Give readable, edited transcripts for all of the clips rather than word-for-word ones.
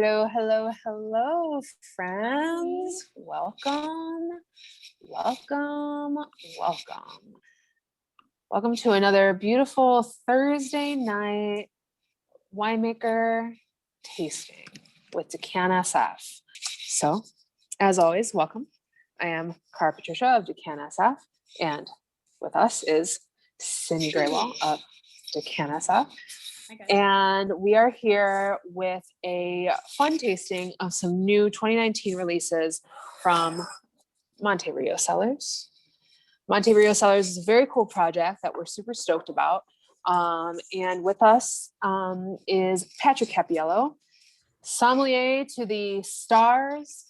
Hello, hello, hello, friends. Welcome, welcome, welcome. Welcome to another beautiful Thursday night winemaker tasting with DECANTsf. So, as always, welcome. I am Cara Patricia of DECANTsf, and with us is Cindy Graywell of DECANTsf. And we are here with a fun tasting of some new 2019 releases from Monte Rio Cellars. Monte Rio Cellars is a very cool project that we're super stoked about. And with us is Patrick Cappiello, sommelier to the stars.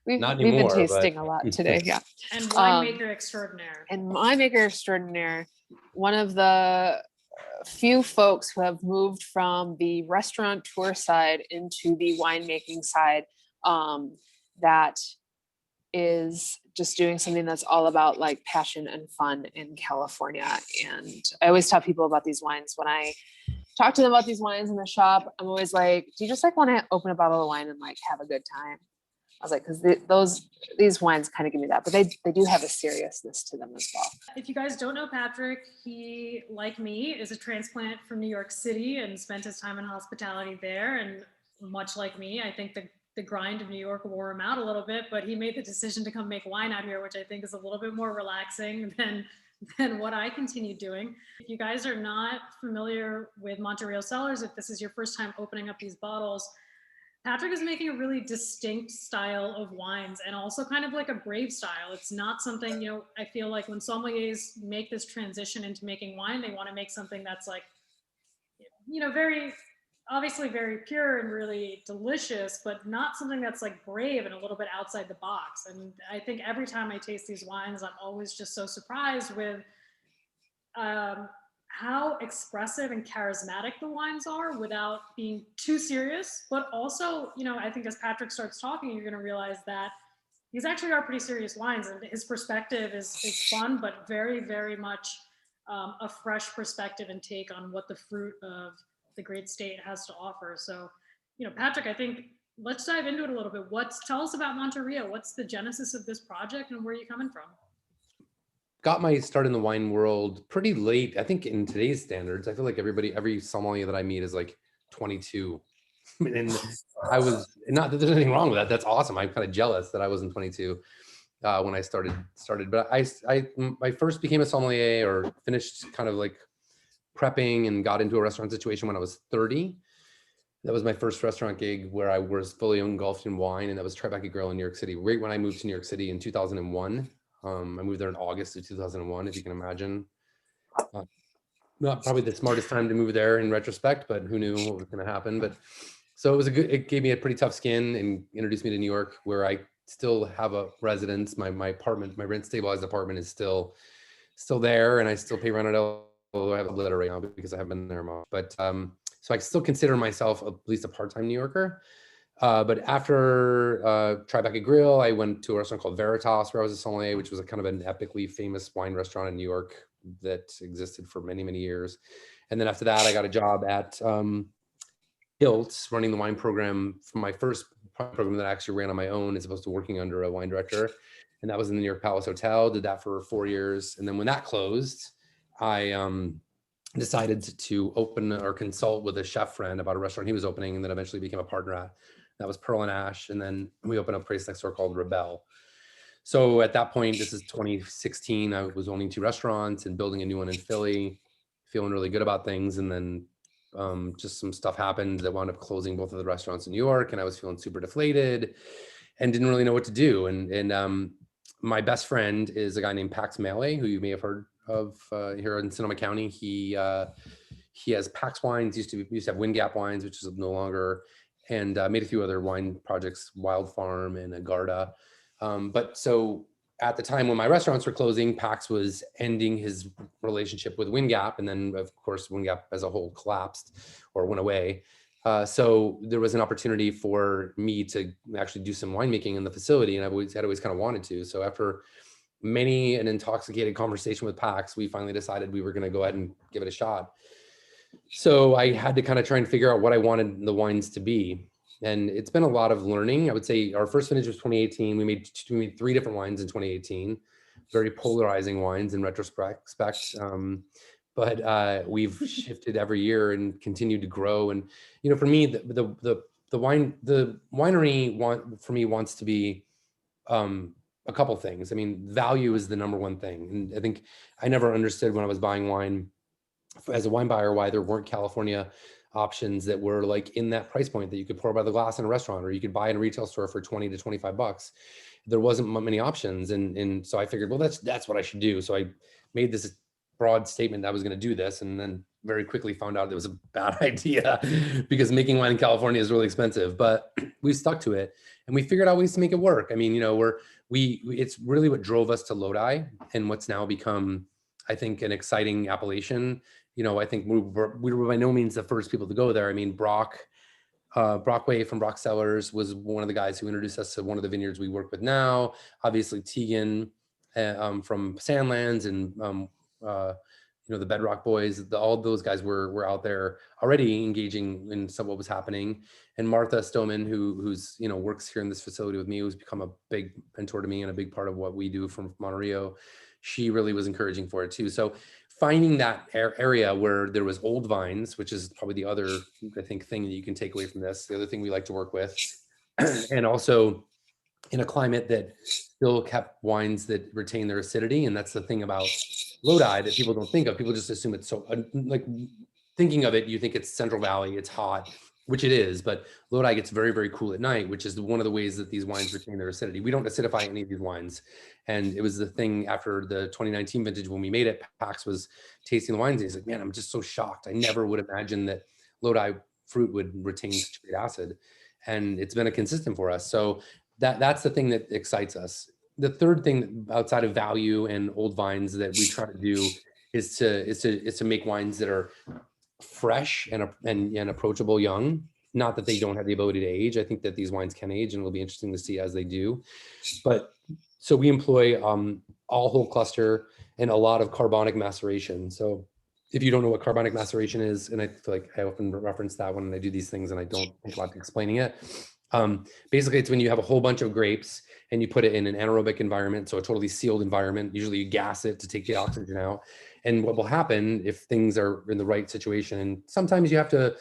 We've been tasting a lot today, yeah. And winemaker extraordinaire. And winemaker extraordinaire. One of the few folks who have moved from the restaurant tour side into the winemaking side, that is just doing something that's all about like passion and fun in California. And I always tell people about these wines when I talk to them about these wines in the shop. I'm always like, do you just like want to open a bottle of wine and like have a good time? I was like, because these wines kind of give me that, but they do have a seriousness to them as well. If you guys don't know Patrick, he, like me, is a transplant from New York City and spent his time in hospitality there. And much like me, I think the grind of New York wore him out a little bit, but he made the decision to come make wine out here, which I think is a little bit more relaxing than what I continue doing. If you guys are not familiar with Monte Rio Cellars, if this is your first time opening up these bottles, Patrick is making a really distinct style of wines and also kind of like a brave style. It's not something, I feel like when sommeliers make this transition into making wine, they want to make something that's like, very, obviously very pure and really delicious, but not something that's like brave and a little bit outside the box. And I think every time I taste these wines, I'm always just so surprised with how expressive and charismatic the wines are without being too serious. But also, I think as Patrick starts talking, you're going to realize that these actually are pretty serious wines, and his perspective is fun, but very, very much a fresh perspective and take on what the fruit of the great state has to offer. So, Patrick, I think let's dive into it a little bit. Tell us about Monte Rio. What's the genesis of this project and where are you coming from? Got my start in the wine world pretty late. I think in today's standards, I feel like every sommelier that I meet is like 22. And I was, not that there's anything wrong with that. That's awesome. I'm kind of jealous that I wasn't 22 when I started. But I first became a sommelier or finished kind of like prepping and got into a restaurant situation when I was 30. That was my first restaurant gig where I was fully engulfed in wine, and that was Tribeca Grill in New York City. Right when I moved to New York City in 2001. I moved there in August of 2001, if you can imagine. Not probably the smartest time to move there in retrospect, but who knew what was going to happen. But so it gave me a pretty tough skin and introduced me to New York, where I still have a residence. My apartment, my rent stabilized apartment is still there, and I still pay rent, although I have a letter right now because I haven't been there much. But so I still consider myself at least a part-time New Yorker. But after Tribeca Grill, I went to a restaurant called Veritas, where I was a sommelier, which was a kind of an epically famous wine restaurant in New York that existed for many, many years. And then after that, I got a job at Hilt, running the wine program from my first program that I actually ran on my own, as opposed to working under a wine director. And that was in the New York Palace Hotel. Did that for 4 years. And then when that closed, I decided to open or consult with a chef friend about a restaurant he was opening, and then eventually became a partner at. That was Pearl and Ash. And then we opened a place next door called Rebel. So at that point, this is 2016, I was owning 2 restaurants and building a new one in Philly, feeling really good about things. And then just some stuff happened that wound up closing both of the restaurants in New York. And I was feeling super deflated and didn't really know what to do. And my best friend is a guy named Mahle, who you may have heard of here in Sonoma County. He has Pax Wines, used to have Wind Gap Wines, which is no longer, and made a few other wine projects, Wild Farm and Agarda. But so at the time when my restaurants were closing, Pax was ending his relationship with Wind Gap. And then of course, Wind Gap as a whole collapsed or went away. So there was an opportunity for me to actually do some winemaking in the facility. And I'd always kind of wanted to. So after many an intoxicated conversation with Pax, we finally decided we were going to go ahead and give it a shot. So I had to kind of try and figure out what I wanted the wines to be. And it's been a lot of learning. I would say our first vintage was 2018. We made 3 different wines in 2018, very polarizing wines in retrospect. But we've shifted every year and continued to grow. And, you know, for me, the winery for me wants to be a couple things. I mean, value is the number one thing. And I think I never understood when I was buying wine as a wine buyer why there weren't California options that were like in that price point that you could pour by the glass in a restaurant, or you could buy in a retail store for 20 to 25 bucks. There wasn't many options. And so I figured, well, that's what I should do. So I made this broad statement that I was going to do this, and then very quickly found out it was a bad idea because making wine in California is really expensive, but we stuck to it and we figured out ways to make it work. I mean, you know, it's really what drove us to Lodi and what's now become, I think, an exciting appellation. You know, I think we were by no means the first people to go there. I mean, Brockway from Brock Cellars was one of the guys who introduced us to one of the vineyards we work with now. Obviously, Tegan from Sandlands and you know, the Bedrock Boys. All those guys were out there already engaging in some of what was happening. And Martha Stoneman, who's you know works here in this facility with me, who's become a big mentor to me and a big part of what we do from Monte Rio, she really was encouraging for it too. So finding that area where there was old vines, which is probably the other, I think, thing that you can take away from this, the other thing we like to work with, and also in a climate that still kept wines that retain their acidity. And that's the thing about Lodi that people don't think of. People just assume it's so, like thinking of it, you think it's Central Valley, it's hot, which it is, but Lodi gets very, very cool at night, which is one of the ways that these wines retain their acidity. We don't acidify any of these wines. And it was the thing after the 2019 vintage when we made it, Pax was tasting the wines and he's like, man, I'm just so shocked. I never would imagine that Lodi fruit would retain such great acid. And it's been a consistent for us. So that's the thing that excites us. The third thing outside of value and old vines that we try to do is to make wines that are fresh and approachable young. Not that they don't have the ability to age. I think that these wines can age, and it'll be interesting to see as they do. But so we employ all whole cluster and a lot of carbonic maceration. So if you don't know what carbonic maceration is, and I feel like I often reference that when I do these things and I don't think about explaining it. Basically, it's when you have a whole bunch of grapes and you put it in an anaerobic environment, so a totally sealed environment. Usually you gas it to take the oxygen out. And what will happen if things are in the right situation, and sometimes you have to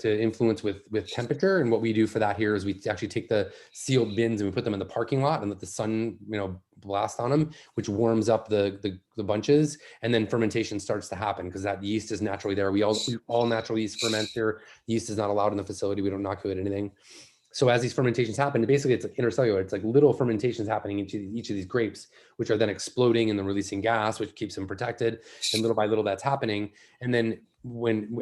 influence with temperature. And what we do for that here is we actually take the sealed bins and we put them in the parking lot and let the sun, you know, blast on them, which warms up the bunches, and then fermentation starts to happen because that yeast is naturally there. We all natural yeast ferment here. Yeast is not allowed in the facility. We don't inoculate anything. So as these fermentations happen, basically it's like intercellular. It's like little fermentations happening into each of these grapes, which are then exploding and then releasing gas, which keeps them protected. And little by little that's happening. And then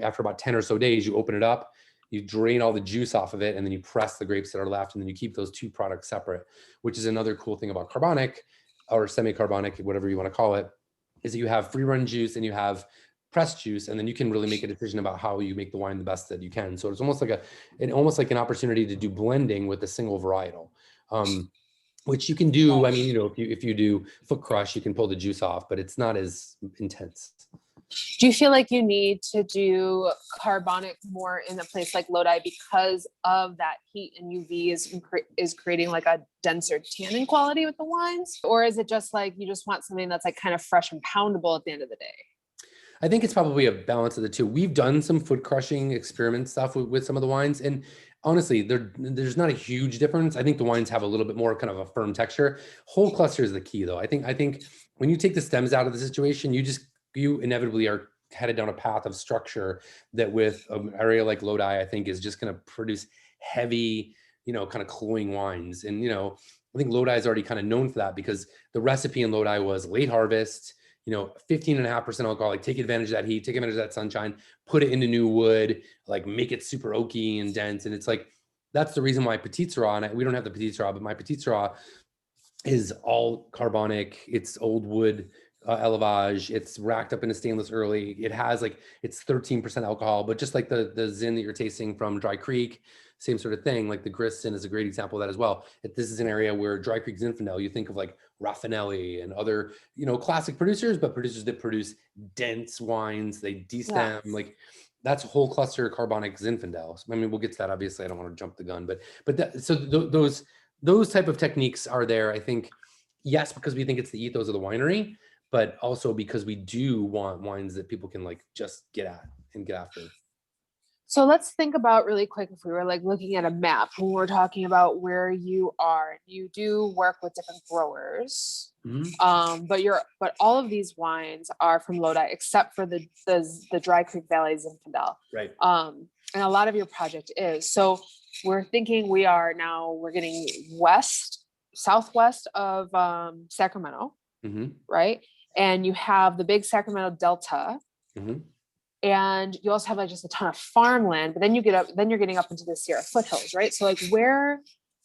after about 10 or so days, you open it up, you drain all the juice off of it, and then you press the grapes that are left, and then you keep those two products separate, which is another cool thing about carbonic or semi-carbonic, whatever you want to call it, is that you have free run juice and you have pressed juice, and then you can really make a decision about how you make the wine the best that you can. So it's almost like an opportunity to do blending with a single varietal, which you can do. I mean, you know, if you do foot crush, you can pull the juice off, but it's not as intense. Do you feel like you need to do carbonic more in a place like Lodi because of that heat and UV is creating like a denser tannin quality with the wines? Or is it just like you just want something that's like kind of fresh and poundable at the end of the day? I think it's probably a balance of the two. We've done some foot crushing experiment stuff with some of the wines, and honestly, there's not a huge difference. I think the wines have a little bit more kind of a firm texture. Whole cluster is the key, though. I think when you take the stems out of the situation, you inevitably are headed down a path of structure that with an area like Lodi, I think is just going to produce heavy, you know, kind of cloying wines. And, you know, I think Lodi is already kind of known for that because the recipe in Lodi was late harvest, you know, 15.5% alcohol, like take advantage of that heat, take advantage of that sunshine, put it into new wood, like make it super oaky and dense. And it's like, that's the reason why Petit Syrah, and we don't have the Petit Syrah, but my Petit Syrah is all carbonic. It's old wood élevage. It's racked up into stainless early. It has like, it's 13% alcohol, but just like the Zin that you're tasting from Dry Creek, same sort of thing. Like the Grist Zin is a great example of that as well. If this is an area where Dry Creek Zinfandel, you think of like Raffinelli and other, you know, classic producers, but producers that produce dense wines, they destem, like that's a whole cluster of Carbonic Zinfandel. I mean, we'll get to that. Obviously, I don't want to jump the gun, those type of techniques are there. I think, yes, because we think it's the ethos of the winery, but also because we do want wines that people can like just get at and get after. So let's think about really quick, if we were like looking at a map, when we're talking about where you are, you do work with different growers. But all of these wines are from Lodi, except for the Dry Creek Valley Zinfandel. Right. And a lot of your project is. So we're thinking we're getting southwest of Sacramento, right? And you have the big Sacramento Delta. And you also have like just a ton of farmland, but then you're getting up into the Sierra foothills, right? So like where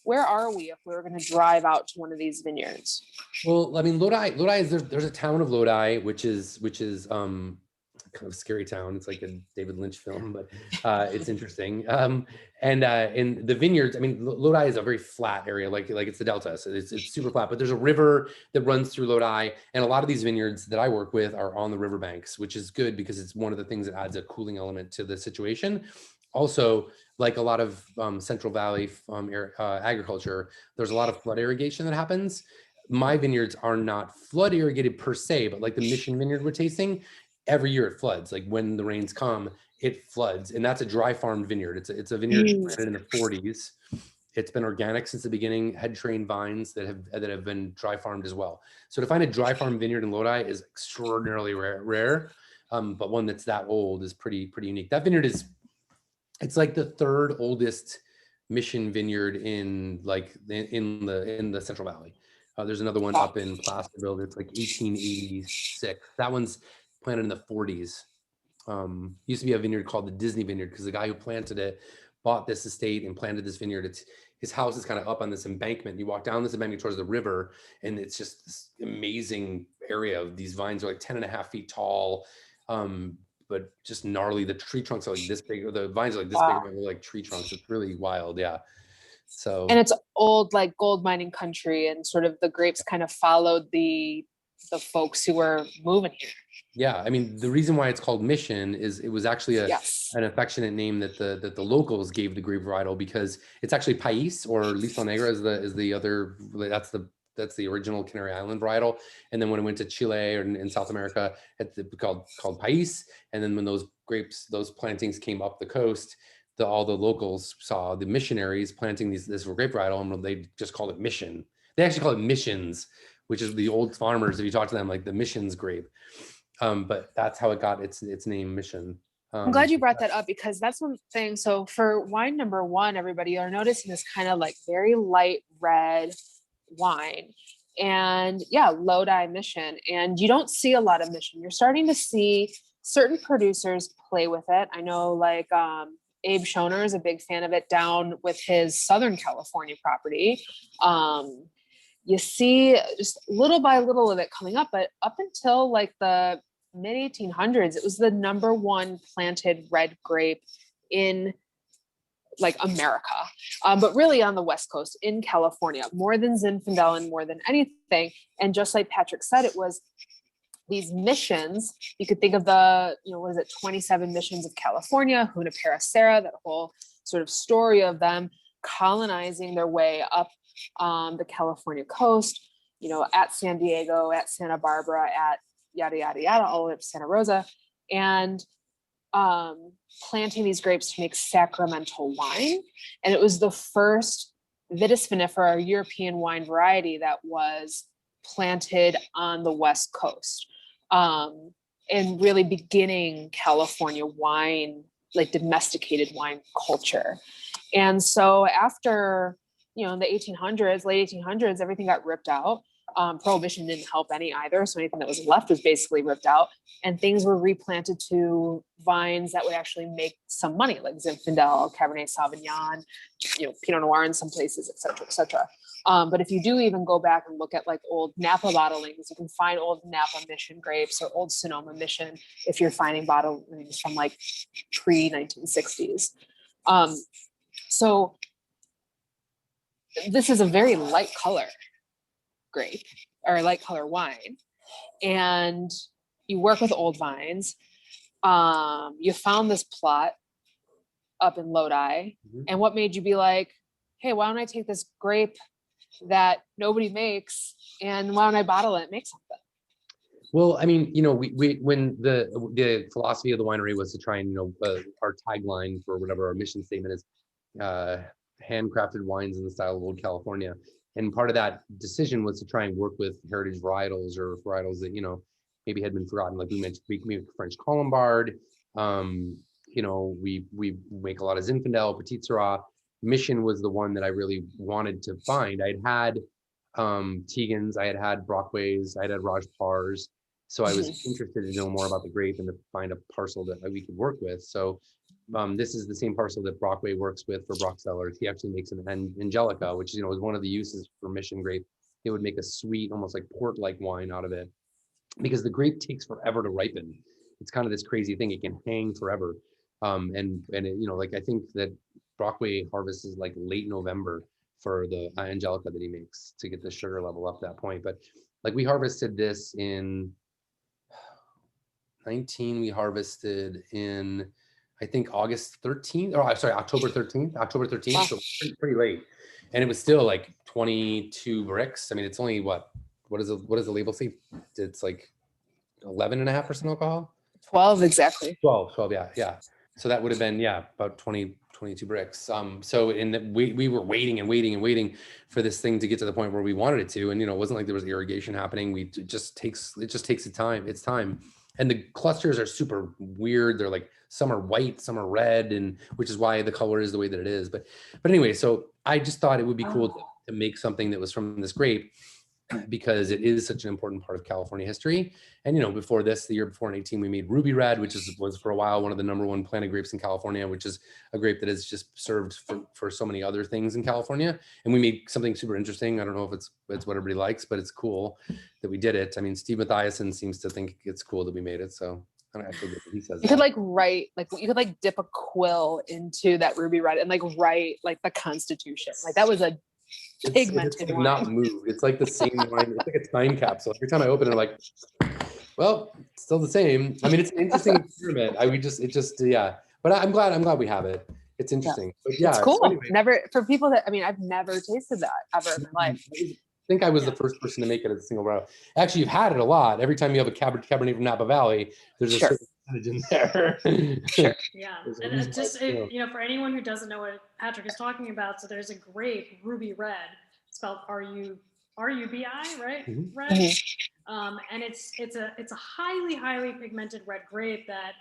are we if we were going to drive out to one of these vineyards? Well, I mean, Lodi is there's a town of Lodi, which is kind of a scary town. It's like a David Lynch film, but it's interesting. And in the vineyards, I mean, Lodi is a very flat area, like it's the Delta, so it's super flat. But there's a river that runs through Lodi, and a lot of these vineyards that I work with are on the riverbanks, which is good because it's one of the things that adds a cooling element to the situation. Also, like a lot of Central Valley agriculture, there's a lot of flood irrigation that happens. My vineyards are not flood irrigated per se, but like the Mission vineyard we're tasting, every year it floods. Like when the rains come, it floods, and that's a dry farmed vineyard. It's a vineyard planted in the 40s. It's been organic since the beginning. Head trained vines that have been dry farmed as well. So to find a dry farm vineyard in Lodi is extraordinarily rare. But one that's that old is pretty unique. That vineyard it's like the third oldest Mission vineyard in the Central Valley. There's another one up in Placerville that's like 1886. That one's planted in the 40s. Used to be a vineyard called the Disney Vineyard because the guy who planted it bought this estate and planted this vineyard. His house is kind of up on this embankment. You walk down this embankment towards the river, and it's just this amazing area of these vines are like 10.5 feet tall, but just gnarly. The tree trunks are like this big, or the vines are like this big, like tree trunks. It's really wild, yeah. So, and it's old, like gold mining country, and sort of the grapes kind of followed the folks who were moving here. Yeah, I mean, the reason why it's called Mission is it was actually an affectionate name that the locals gave the grape varietal, because it's actually País, or Lista Negra is the other, that's the original Canary Island varietal. And then when it went to Chile or in South America, it's called País. And then when those plantings came up the coast, all the locals saw the missionaries planting this grape varietal, and they just called it Mission. They actually call it Missions, which is the old farmers, if you talk to them, like the Missions grape. But that's how it got its name, Mission. I'm glad you brought that up, because that's one thing. So for wine number one, everybody are noticing this kind of like very light red wine, and Lodi Mission. And you don't see a lot of Mission. You're starting to see certain producers play with it. I know like Abe Schoner is a big fan of it down with his Southern California property. You see just little by little of it coming up, but up until like the mid 1800s, it was the number one planted red grape in like America, but really on the West Coast in California, more than Zinfandel and more than anything. And just like Patrick said, it was these missions. You could think of the, 27 missions of California, Junipero Serra, that whole sort of story of them colonizing their way up the California coast, at San Diego, at Santa Barbara, at yada, yada, yada, all the way up to Santa Rosa, and planting these grapes to make sacramental wine. And it was the first Vitis vinifera, European wine variety, that was planted on the West Coast, and really beginning California wine, like domesticated wine culture. And so after, in the 1800s, late 1800s, everything got ripped out. Prohibition didn't help any either. So anything that was left was basically ripped out, and things were replanted to vines that would actually make some money, like Zinfandel, Cabernet Sauvignon, Pinot Noir in some places, et cetera, et cetera. But if you do even go back and look at like old Napa bottlings, you can find old Napa Mission grapes or old Sonoma Mission if you're finding bottlings from like pre-1960s. So this is a very light color grape, or light color wine, and you work with old vines. you found this plot up in Lodi, and what made you be like, hey, why don't I take this grape that nobody makes and why don't I bottle it and make something? Well, I mean, you know, we when the philosophy of the winery was to try and, you know, our tagline for whatever our mission statement is, handcrafted wines in the style of old California. And part of that decision was to try and work with heritage varietals or varietals that, you know, maybe had been forgotten. Like we mentioned, we make French Colombard. You know, we make a lot of Zinfandel, Petit Syrah. Mission was the one that I really wanted to find. I'd had Tegans, I had Brockways, I had Raj Pars. So I was interested to know more about the grape and to find a parcel that we could work with. So this is the same parcel that Brockway works with for Brock Cellars. He actually makes an Angelica, which, you know, is one of the uses for Mission Grape. It would make a sweet, almost like port-like wine out of it, because the grape takes forever to ripen. It's kind of this crazy thing. It can hang forever. And it, you know, like I think that Brockway harvests is like late November for the Angelica that he makes to get the sugar level up that point. But like we harvested this in 19, we harvested in, I think August 13th, or sorry, October 13th, wow. So pretty late. And it was still like 22 bricks. I mean, it's only what does the label say? It's like 11.5% alcohol. 12 exactly. 12, yeah. So that would have been, about 22 bricks. So we were waiting and waiting for this thing to get to the point where we wanted it to. And, you know, it wasn't like there was irrigation happening. It just takes its time. And the clusters are super weird. They're like, some are white, some are red, and which is why the color is the way that it is. But anyway, so I just thought it would be cool to make something that was from this grape, because it is such an important part of California history. And, you know, before this, the year before in 18, we made Ruby Red, which was for a while one of the #1 planted grapes in California, which is a grape that is just served for so many other things in California. And we made something super interesting. I don't know if it's what everybody likes, but it's cool that we did it. I mean, Steve Mathiasen seems to think it's cool that we made it. So I don't know, I feel good that he says you could you could dip a quill into that Ruby Red and write like the Constitution. Like that was a pigmented it's like wine. Not moved. It's like the same wine. It's like a time capsule. Every time I open it, I'm like, well, it's still the same. I mean, it's an interesting experiment. But I'm glad we have it. It's interesting. But it's cool. So anyway, never for people that, I mean, I've never tasted that ever in my life. I think I was the first person to make it as a single barrel. Actually, you've had it a lot. Every time you have a Cabernet from Napa Valley, there's a certain percentage in there. Yeah, and it's just for anyone who doesn't know what Patrick is talking about, so there's a grape, Ruby Red, spelled R-U-B-I, right? Mm-hmm. Red. Mm-hmm. And it's a highly pigmented red grape that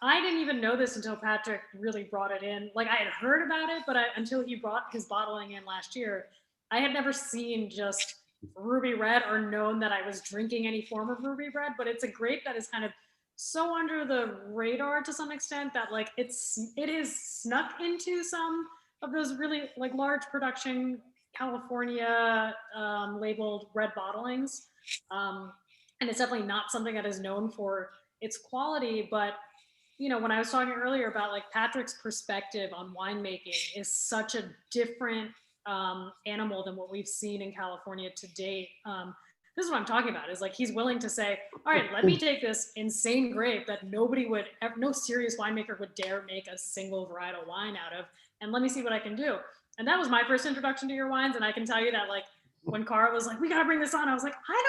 I didn't even know this until Patrick really brought it in. Like I had heard about it, but until he brought his bottling in last year, I had never seen just Ruby Red or known that I was drinking any form of Ruby Red. But it's a grape that is kind of so under the radar to some extent that it is snuck into some of those really large production California labeled red bottlings. And it's definitely not something that is known for its quality, but when I was talking earlier about Patrick's perspective on winemaking is such a different animal than what we've seen in California to date. This is what I'm talking about, is he's willing to say, all right, let me take this insane grape that no serious winemaker would dare make a single varietal wine out of, and let me see what I can do. And that was my first introduction to your wines. And I can tell you that when Cara was like, we got to bring this on, I was like, I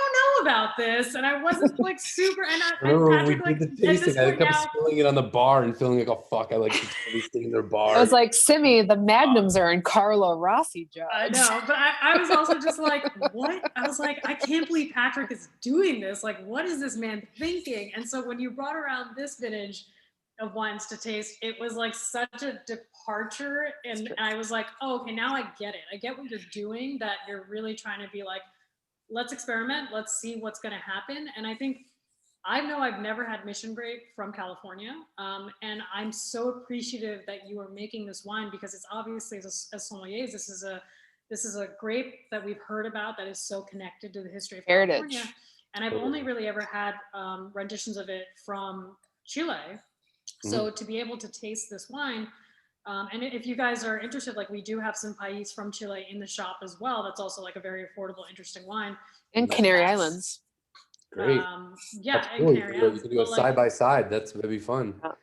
don't know about this. And I wasn't super, and Patrick, we did the tasting. I kept spilling it on the bar and feeling like, oh, fuck, I like sitting in their bar. I was like, Simi, the magnums are in Carlo Rossi jugs. I know, but I was also just like, what? I was like, I can't believe Patrick is doing this. What is this man thinking? And so when you brought around this vintage of wines to taste, it was such a departure, and I was like, oh, okay, now I get it. I get what you're doing, that you're really trying to be let's experiment, let's see what's going to happen. And I think I've never had Mission Grape from California, and I'm so appreciative that you are making this wine, because it's obviously, as sommeliers, this is a grape that we've heard about that is so connected to the history of California. And I've only really ever had renditions of it from Chile. So to be able to taste this wine, and if you guys are interested, we do have some Pais from Chile in the shop as well. That's also a very affordable, interesting wine. And Canary Islands. Great. Yeah, That's and cool. carry You out. can do a side by side. That'd be fun. But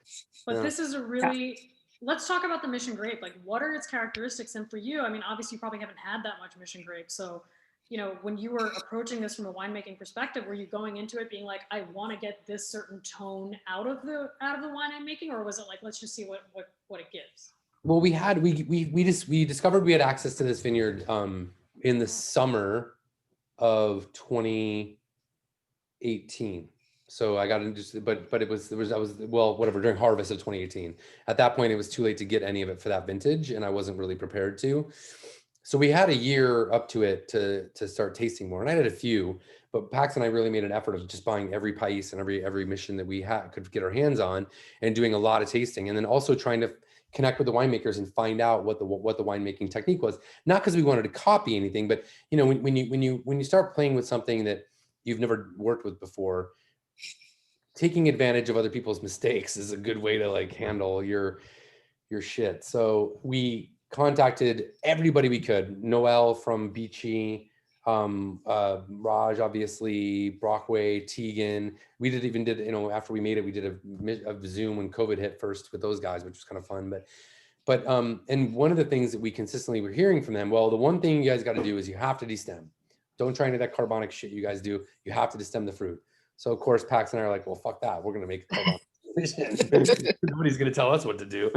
Yeah. this is a really, let's talk about the Mission Grape. Like, what are its characteristics? And for you, I mean, obviously you probably haven't had that much Mission Grape. So, you know, when you were approaching this from a winemaking perspective, were you going into it being like, I want to get this certain tone out of the wine I'm making? Or was it like, let's just see what it gives? Well, we discovered we had access to this vineyard in the summer of 2018. So I got into, but I was well, whatever, during harvest of 2018. At that point, it was too late to get any of it for that vintage, and I wasn't really prepared to. So we had a year up to it to start tasting more, and I had a few. But Pax and I really made an effort of just buying every Pais and every mission that we could get our hands on, and doing a lot of tasting, and then also trying to connect with the winemakers and find out what the winemaking technique was. Not because we wanted to copy anything, but you know, when you start playing with something that you've never worked with before, taking advantage of other people's mistakes is a good way to like handle your shit. So we contacted everybody we could. Noel from Beachy, Raj, obviously, Brockway, Tegan. We even did, you know, after we made it, we did a Zoom when COVID hit first with those guys, which was kind of fun. But and one of the things that we consistently were hearing from them, well, the one thing you guys got to do is you have to destem. Don't try any of that carbonic shit you guys do. You have to destem the fruit. So of course, Pax and I are like, well, fuck that. We're gonna make carbonic. Nobody's gonna tell us what to do.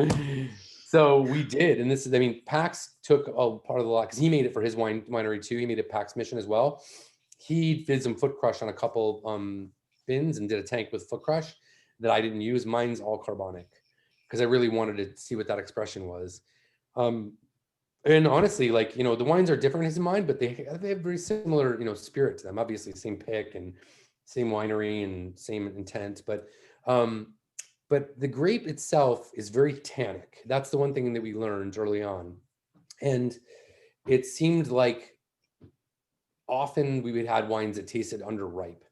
So we did, and this is, I mean, Pax took a part of the lot because he made it for his winery too. He made a Pax mission as well. He did some foot crush on a couple bins and did a tank with foot crush that I didn't use. Mine's all carbonic because I really wanted to see what that expression was. And honestly, like, you know, the wines are different in his mind, but they have very similar, you know, spirit to them. Obviously, same pick and same winery and same intent, but the grape itself is very tannic. That's the one thing that we learned early on. And it seemed like often we would have wines that tasted underripe.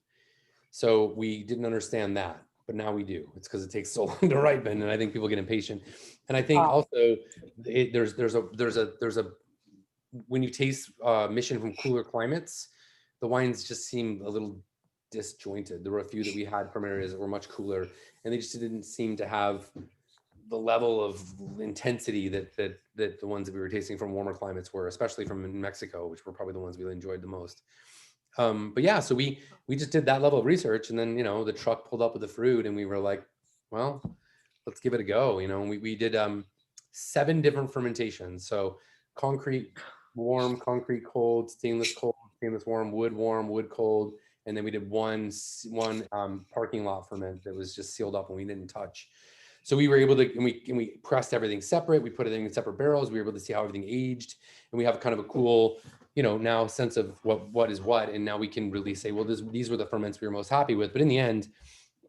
So we didn't understand that, but now we do. It's because it takes so long to ripen, and I think people get impatient. And I think also there's a when you taste Mission from cooler climates, the wines just seem a little disjointed. There were a few that we had from areas that were much cooler, and they just didn't seem to have the level of intensity that the ones that we were tasting from warmer climates were, especially from Mexico, which were probably the ones we enjoyed the most. But yeah, so we just did that level of research, and then, you know, the truck pulled up with the fruit, and we were like, well, let's give it a go. You know, we did 7 different fermentations. So concrete warm, concrete cold, stainless warm, wood cold. And then we did one parking lot ferment that was just sealed up and we didn't touch. So we were able to, and we pressed everything separate. We put everything in separate barrels. We were able to see how everything aged, and we have kind of a cool, you know, now sense of what is what. And now we can really say, well, these were the ferments we were most happy with. But in the end,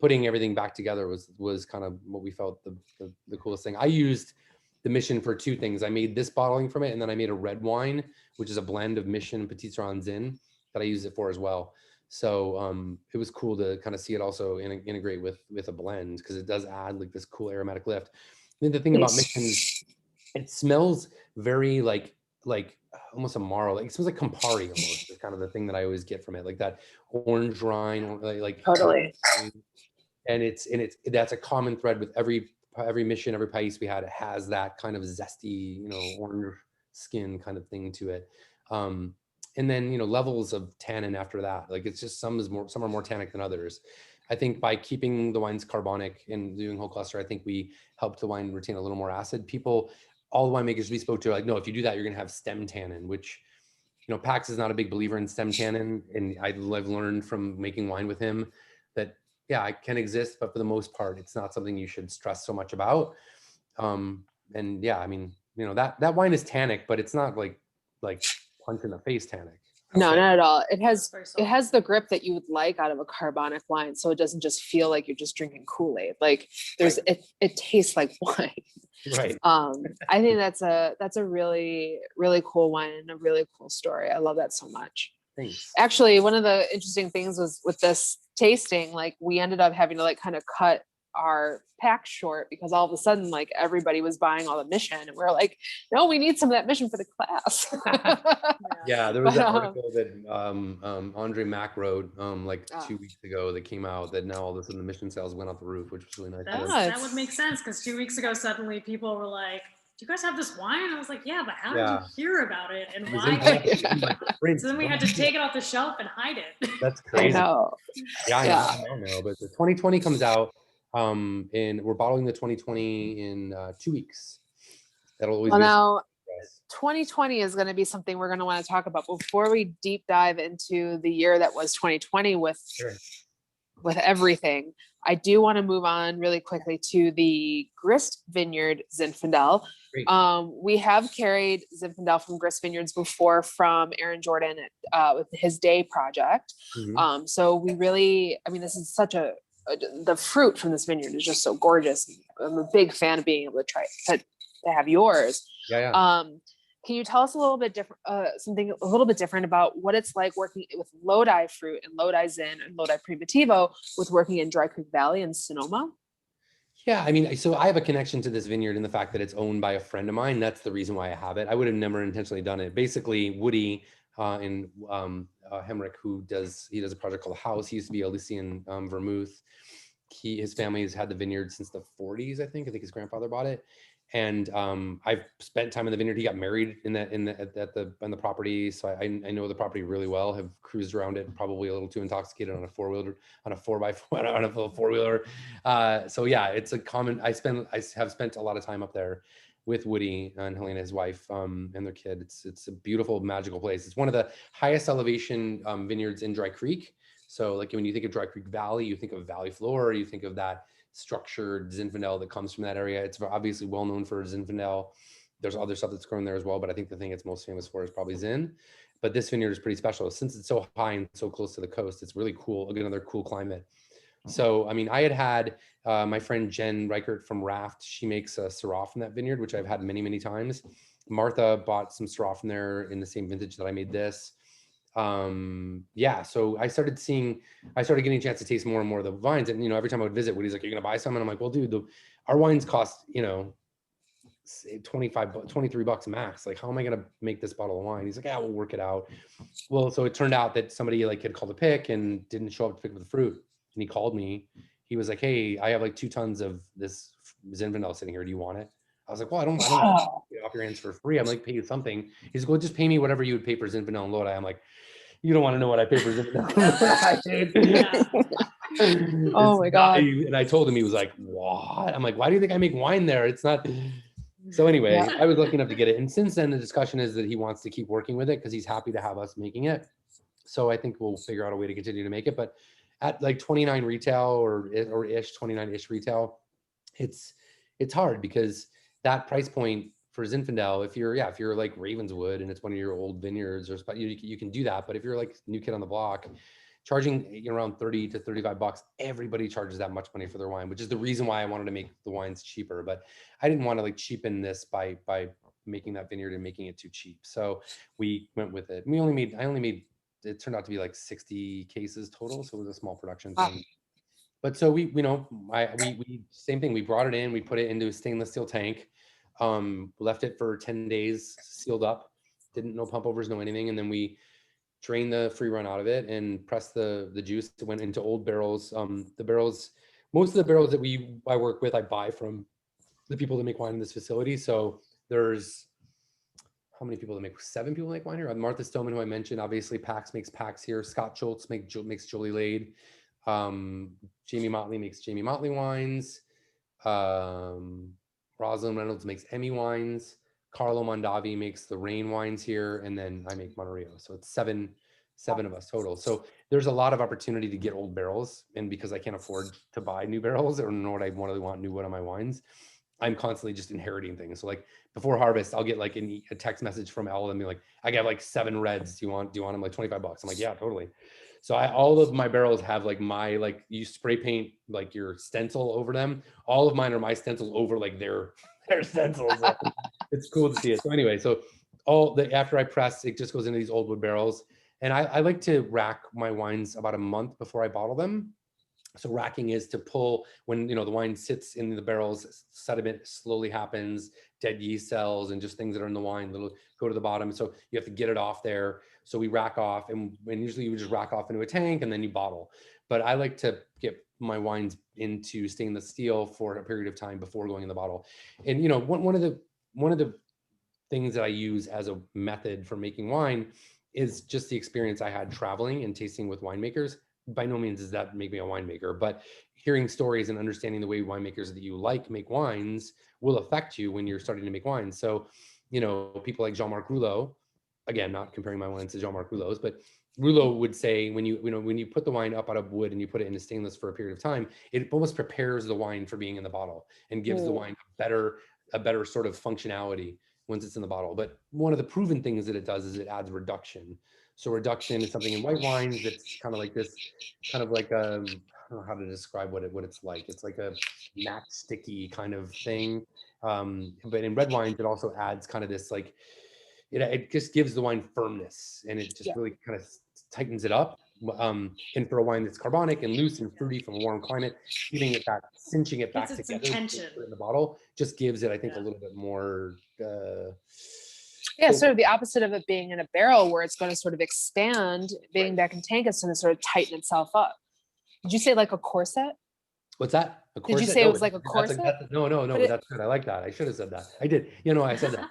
putting everything back together was kind of what we felt the coolest thing. I used the Mission for 2 things. I made this bottling from it, and then I made a red wine, which is a blend of Mission and Petit Sirah and Zin that I used it for as well. So it was cool to kind of see it also integrate with a blend, because it does add like this cool aromatic lift. And the thing about Mission, it smells very like almost a marl. Like it smells like Campari almost. Is kind of the thing that I always get from it, like that orange rind, like Totally. And that's a common thread with every Mission, every Pais we had. It has that kind of zesty, you know, orange skin kind of thing to it. And then, you know, levels of tannin after that. Like it's just some are more tannic than others. I think by keeping the wines carbonic and doing whole cluster, I think we helped the wine retain a little more acid. All the winemakers we spoke to are like, no, if you do that, you're gonna have stem tannin, which, you know, Pax is not a big believer in stem tannin. And I've learned from making wine with him that, yeah, it can exist, but for the most part, it's not something you should stress so much about. And yeah, I mean, you know, that wine is tannic, but it's not like punch in the face tannic. No, not at all. It has the grip that you would like out of a carbonic wine, so it doesn't just feel like you're just drinking Kool-Aid. Like it tastes like wine. Right. I think that's a really, really cool wine and a really cool story. I love that so much. Thanks. Actually, one of the interesting things was with this tasting, like we ended up having to like kind of cut our pack short because all of a sudden, like everybody was buying all the Mission, and we're like, no, we need some of that Mission for the class. Yeah, there was But, that article that Andre Mack wrote like 2 Oh. weeks ago that came out that now all of a sudden the Mission sales went off the roof, which was really nice. That would make sense, because 2 weeks ago, suddenly people were like, do you guys have this wine? I was like, yeah, but how did you hear about it? And It was why? in So then we had to take it off the shelf and hide it. That's I crazy. know. Yeah, I Yeah. know. But the 2020 comes out, and we're bottling the 2020 in 2 weeks. That'll always Well, be a now surprise. 2020 is going to be something we're going to want to talk about before we deep dive into the year that was 2020 with everything. I do want to move on really quickly to the Grist Vineyard Zinfandel. Great. We have carried Zinfandel from Grist Vineyards before from Aaron Jordan with his Day project. Mhm. So we really, I mean, this is such the fruit from this vineyard is just so gorgeous. I'm a big fan of being able to try to have yours. Yeah. Can you tell us a little bit different, something a little bit different about what it's like working with Lodi fruit and Lodi Zin and Lodi Primitivo with working in Dry Creek Valley and Sonoma? Yeah, I mean, so I have a connection to this vineyard in the fact that it's owned by a friend of mine. That's the reason why I have it. I would have never intentionally done it. Basically, Woody in Hemrick, he does a project called House. He used to be Elysian Vermouth. His family has had the vineyard since the 40s, I think. I think his grandfather bought it. And I've spent time in the vineyard. He got married on the property, so I know the property really well. Have cruised around it, probably a little too intoxicated on a 4-wheeler, on a 4x4, on a 4-wheeler. So yeah, it's a common. I have spent a lot of time up there with Woody and Helena, his wife, and their kid. It's a beautiful, magical place. It's one of the highest elevation vineyards in Dry Creek. So like when you think of Dry Creek Valley, you think of Valley Floor, you think of that structured Zinfandel that comes from that area. It's obviously well known for Zinfandel. There's other stuff that's grown there as well, but I think the thing it's most famous for is probably Zin. But this vineyard is pretty special since it's so high and so close to the coast. It's really cool. Another cool climate. So, I mean, I had my friend Jen Reichert from Raft. She makes a Syrah from that vineyard, which I've had many, many times. Martha bought some Syrah from there in the same vintage that I made this. Yeah, so I started getting a chance to taste more and more of the vines, and every time I would visit, Woody's like, "You're gonna buy some?" And I'm like, "Well, dude, our wines cost $23 max. Like, how am I gonna make this bottle of wine?" He's like, "Yeah, we'll work it out." Well, so it turned out that somebody like had called a pick and didn't show up to pick up the fruit, and he called me. He was like, "Hey, I have like 2 tons of this Zinfandel sitting here. Do you want it?" I was like, "Well, I don't get it off your hands for free. I'm like, pay you something." He's like, "Well, just pay me whatever you would pay for Zinfandel and Lodi." I'm like, "You don't want to know what I pay for Zinfandel." Oh my God. And I told him, he was like, "What?" I'm like, "Why do you think I make wine there? It's not." So anyway, I was lucky enough to get it. And since then, the discussion is that he wants to keep working with it because he's happy to have us making it. So I think we'll figure out a way to continue to make it. But at like 29 retail or 29-ish retail, it's hard because that price point for Zinfandel, if you're like Ravenswood and it's one of your old vineyards or spot, you can do that. But if you're like new kid on the block, charging around $30 to $35, everybody charges that much money for their wine, which is the reason why I wanted to make the wines cheaper. But I didn't want to like cheapen this by making that vineyard and making it too cheap. So we went with it. I only made, it turned out to be like 60 cases total. So it was a small production thing. But so we same thing. We brought it in, we put it into a stainless steel tank, left it for 10 days, sealed up, no pump overs, no anything. And then we drained the free run out of it and pressed the juice. It went into old barrels. Most of the barrels that I work with, I buy from the people that make wine in this facility. So there's how many people that make 7 people make wine here? Martha Stoneman, who I mentioned, obviously Pax makes Pax here. Scott Schultz makes Jolie Lade. Jamie Motley makes Jamie Motley wines. Rosalind Reynolds makes Emmy wines. Carlo Mondavi makes the Rain wines here, and then I make Monte Rio. So it's seven of us total. So there's a lot of opportunity to get old barrels, and because I can't afford to buy new barrels or know what I really want new wood on my wines, I'm constantly just inheriting things. So like before harvest, I'll get like a text message from Elle and be like, "I got like 7 reds. Do you want them? Like $25?" I'm like, "Yeah, totally." So all of my barrels have like you spray paint like your stencil over them. All of mine are my stencils over like their stencils. It's cool to see it. So anyway, after I press, it just goes into these old wood barrels. And I like to rack my wines about a month before I bottle them. So racking is to pull when, the wine sits in the barrels, sediment slowly happens, dead yeast cells and just things that are in the wine that'll go to the bottom. So you have to get it off there. So we rack off, and usually you just rack off into a tank and then you bottle. But I like to get my wines into stainless steel for a period of time before going in the bottle. And one of the things that I use as a method for making wine is just the experience I had traveling and tasting with winemakers. By no means does that make me a winemaker, but hearing stories and understanding the way winemakers that you like make wines will affect you when you're starting to make wines. So, people like Jean-Marc Rouleau, again, not comparing my wines to Jean-Marc Rouleau's, but Rouleau would say when you put the wine up out of wood and you put it into stainless for a period of time, it almost prepares the wine for being in the bottle and gives the wine a better sort of functionality once it's in the bottle. But one of the proven things that it does is it adds reduction. So reduction is something in white wines that's kind of like this, kind of like I don't know how to describe what it's like. It's like a matchsticky kind of thing. But in red wines, it also adds kind of this like, it just gives the wine firmness, and it just really kind of tightens it up. And for a wine that's carbonic and loose and fruity from a warm climate, giving it that, cinching it back It's together intention. in the bottle just gives it, I think, a little bit more. Sort of the opposite of it being in a barrel where it's going to sort of expand. Being back in tank, it's going to sort of tighten itself up. Did you say like a corset? What's that? A corset? Did you say it was like a corset? No, but that's good. I like that. I should have said that. I did. I said that.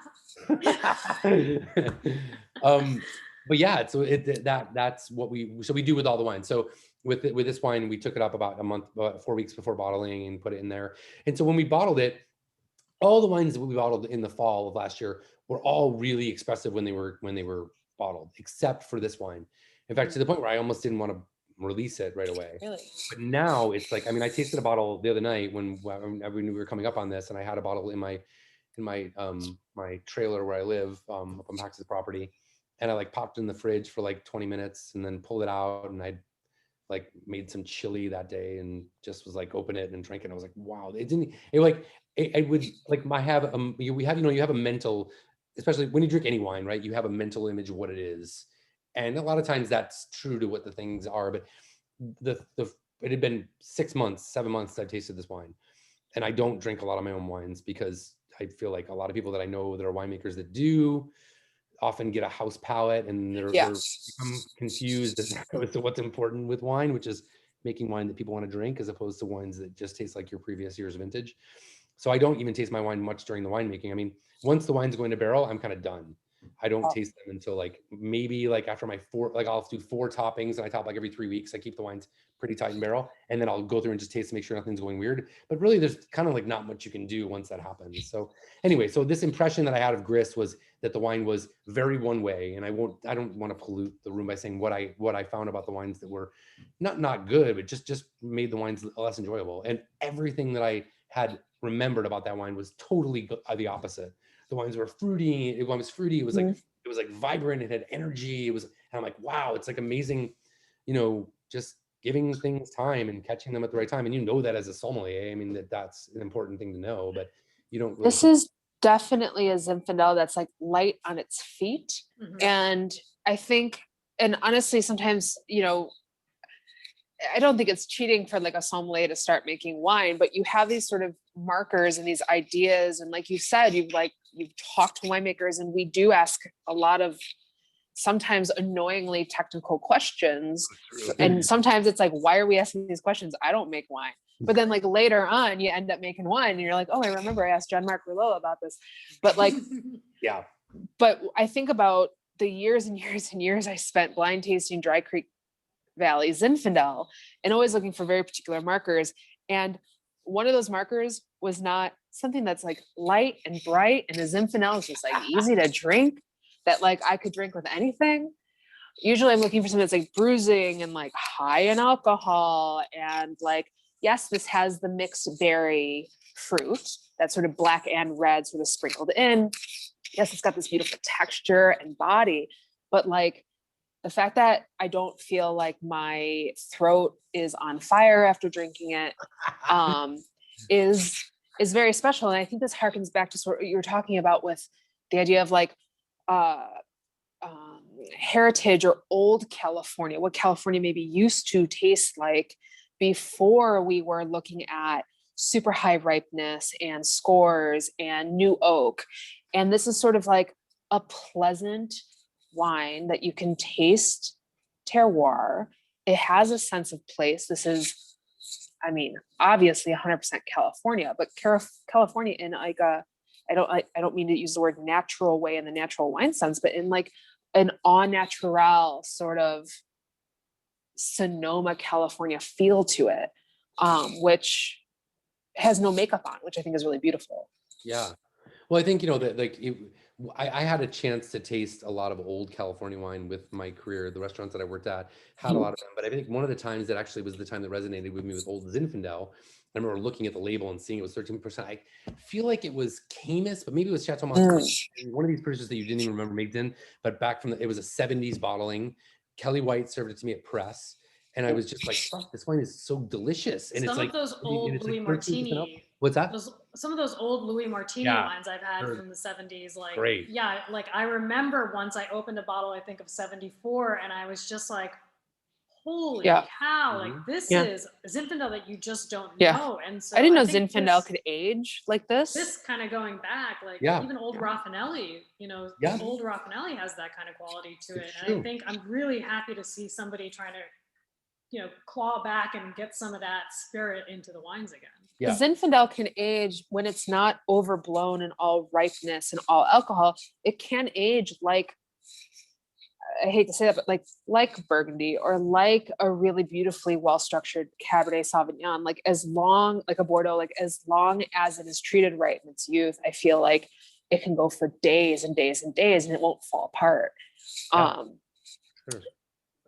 But yeah, so that's what we do with all the wine. So with this wine, we took it up about 4 weeks before bottling and put it in there. And so when we bottled it, all the wines that we bottled in the fall of last year were all really expressive when they were bottled, except for this wine. In fact, to the point where I almost didn't want to release it right away. Really? But now it's like, I tasted a bottle the other night when we were coming up on this, and I had a bottle in my my trailer where I live up on Pax's property, and I like popped it in the fridge for like 20 minutes and then pulled it out, and I like made some chili that day and just was like open it and drink it. I was like, wow, I would like you have a mental, especially when you drink any wine, right? You have a mental image of what it is. And a lot of times that's true to what the things are, but it had been 6 months, 7 months that I've tasted this wine. And I don't drink a lot of my own wines because I feel like a lot of people that I know that are winemakers that do often get a house palate, and they're become confused as to what's important with wine, which is making wine that people want to drink as opposed to wines that just taste like your previous year's vintage. So I don't even taste my wine much during the winemaking. Once the wine's going to barrel, I'm kind of done. I don't taste them until like maybe like after my I'll do 4 toppings, and I top like every 3 weeks. I keep the wines pretty tight in barrel, and then I'll go through and just taste to make sure nothing's going weird. But really, there's kind of like not much you can do once that happens. So anyway, so this impression that I had of Grist was that the wine was very one way, and I don't want to pollute the room by saying what I found about the wines that were not good, but just made the wines less enjoyable. And everything that I had remembered about that wine was totally the opposite. The wines were fruity. It was fruity. It was like vibrant. It had energy. And I'm like, wow, it's like amazing, just giving things time and catching them at the right time. And that as a sommelier, that's an important thing to know, but you don't really. This is definitely a Zinfandel that's like light on its feet. And I think, and honestly, sometimes, I don't think it's cheating for like a sommelier to start making wine, but you have these sort of markers and these ideas. And like you said, you've talked to winemakers, and we do ask a lot of sometimes annoyingly technical questions. And sometimes it's like, why are we asking these questions? I don't make wine. But then like later on, you end up making wine and you're like, oh, I remember I asked Jean-Marc Rouleau about this. But like, yeah. But I think about the years and years and years I spent blind tasting Dry Creek Valley Zinfandel and always looking for very particular markers. And one of those markers was not something that's like light and bright, and a Zinfandel is just like easy to drink, that like I could drink with anything. Usually I'm looking for something that's like bruising and like high in alcohol, and like, yes, this has the mixed berry fruit, that sort of black and red sort of sprinkled in. Yes, it's got this beautiful texture and body, but like the fact that I don't feel like my throat is on fire after drinking it is very special. And I think this harkens back to sort of what you were talking about with the idea of like heritage or old California, what California maybe used to taste like before we were looking at super high ripeness and scores and new oak. And this is sort of like a pleasant wine that you can taste terroir. It has a sense of place. This is, I mean, obviously 100% California, but California in like a, I don't mean to use the word natural way in the natural wine sense, but in like an au naturel sort of Sonoma, California feel to it, which has no makeup on, which I think is really beautiful. Yeah. Well, I think, you know, that like I had a chance to taste a lot of old California wine with my career. The restaurants that I worked at had a lot of them, but I think one of the times that actually was the time that resonated with me with old Zinfandel. I remember looking at the label and seeing it was 13%. I feel like it was Camus, but maybe it was Chateau Monte. One of these producers that you didn't even remember made in, but back from it was a 70s bottling. Kelly White served it to me at press. And I was just like, fuck, this wine is so delicious. And Some it's like of those old Louis Martini. What's that? Some of those old Louis Martini wines I've had from the 70s. Like, great. Yeah, like I remember once I opened a bottle, I think of 74, and I was just like, holy cow, like this is Zinfandel that you just don't know. And so I didn't know Zinfandel could age like this. This kind of going back, like even old Raffinelli, you know, old Raffinelli has that kind of quality to it. And I think I'm really happy to see somebody trying to, you know, claw back and get some of that spirit into the wines again. Yeah. Zinfandel can age when it's not overblown in all ripeness and all alcohol. It can age like, I hate to say that, but like Burgundy or like a really beautifully well-structured Cabernet Sauvignon, like as long, like a Bordeaux, like as long as it is treated right in its youth, I feel like it can go for days and days and days and it won't fall apart.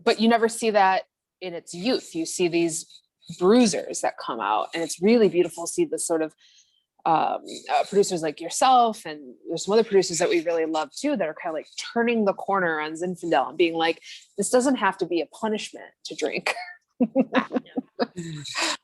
But you never see that in its youth. You see these bruisers that come out, and it's really beautiful to see the sort of producers like yourself, and there's some other producers that we really love too that are kind of like turning the corner on Zinfandel and being like, this doesn't have to be a punishment to drink.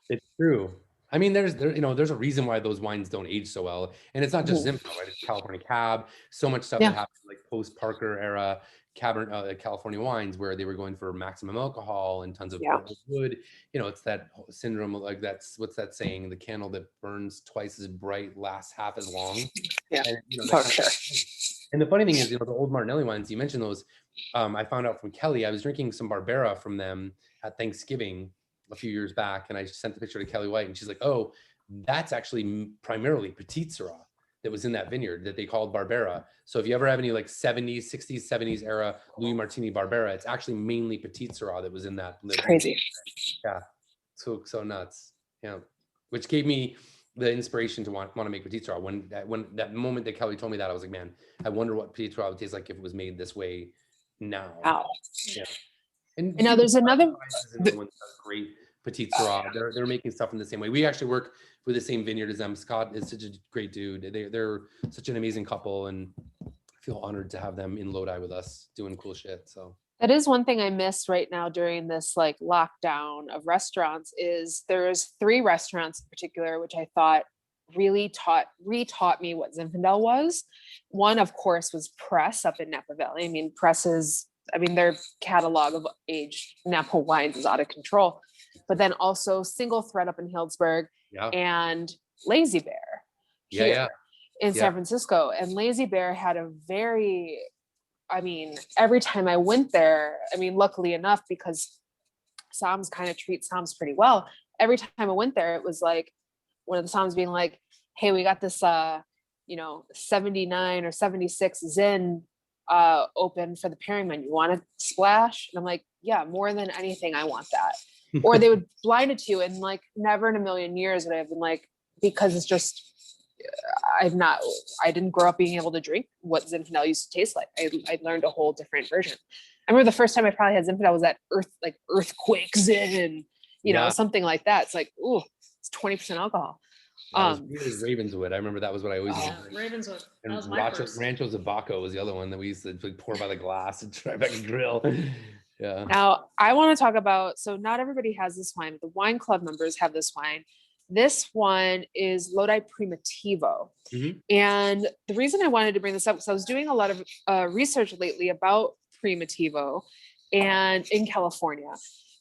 It's true. I mean, there's a reason why those wines don't age so well, and it's not just Zinfandel, right? It's California Cab, so much stuff that happened like post Parker era Cabernet California wines where they were going for maximum alcohol and tons of wood. You know, it's that syndrome of like, that's what's that saying? The candle that burns twice as bright lasts half as long. And, you know, and the funny thing is, you know, the old Martinelli wines, you mentioned those. I found out from Kelly. I was drinking some Barbera from them at Thanksgiving a few years back, and I sent the picture to Kelly White, and she's like, "Oh, that's actually primarily Petit Syrah that was in that vineyard that they called Barbera. So if you ever have any like 70s, 60s, 70s era Louis Martini Barbera, it's actually mainly Petit Syrah that was in that. It's crazy. Yeah, so nuts. Yeah, which gave me the inspiration to want to make Petit Syrah. When that moment that Kelly told me that, I was like, man, I wonder what Petit Syrah would taste like if it was made this way now. Wow. Yeah. And now there's another great Petit Syrah. They're making stuff in the same way. We actually work with the same vineyard as them. Scott is such a great dude. They're such an amazing couple, and I feel honored to have them in Lodi with us doing cool shit. So that is one thing I miss right now during this like lockdown of restaurants is there's 3 restaurants in particular, which I thought really retaught me what Zinfandel was. One, of course, was Press up in Napa Valley. I mean, their catalog of aged Napa wines is out of control. But then also Single Thread up in Healdsburg and Lazy Bear here in San Francisco. And Lazy Bear had a very, every time I went there, luckily enough, because Soms kind of treat Soms pretty well. Every time I went there, it was like one of the Soms being like, hey, we got this, 79 or 76 Zin open for the pairing menu. You want to splash? And I'm like, yeah, more than anything, I want that. Or they would blind it to you, and like never in a million years would I have been like, because it's just, I didn't grow up being able to drink what Zinfandel used to taste like. I learned a whole different version. I remember the first time I probably had Zinfandel was that Earthquake Zin, something like that. It's like, ooh, it's 20% alcohol. Ravenswood. I remember that was what I always used. Ravenswood. And that was my Rancho Zabaco was the other one that we used to pour by the glass and try back and grill. Yeah. Now I want to talk about, so not everybody has this wine, but the wine club members have this wine. This one is Lodi Primitivo. Mm-hmm. And the reason I wanted to bring this up is I was doing a lot of research lately about Primitivo and in California.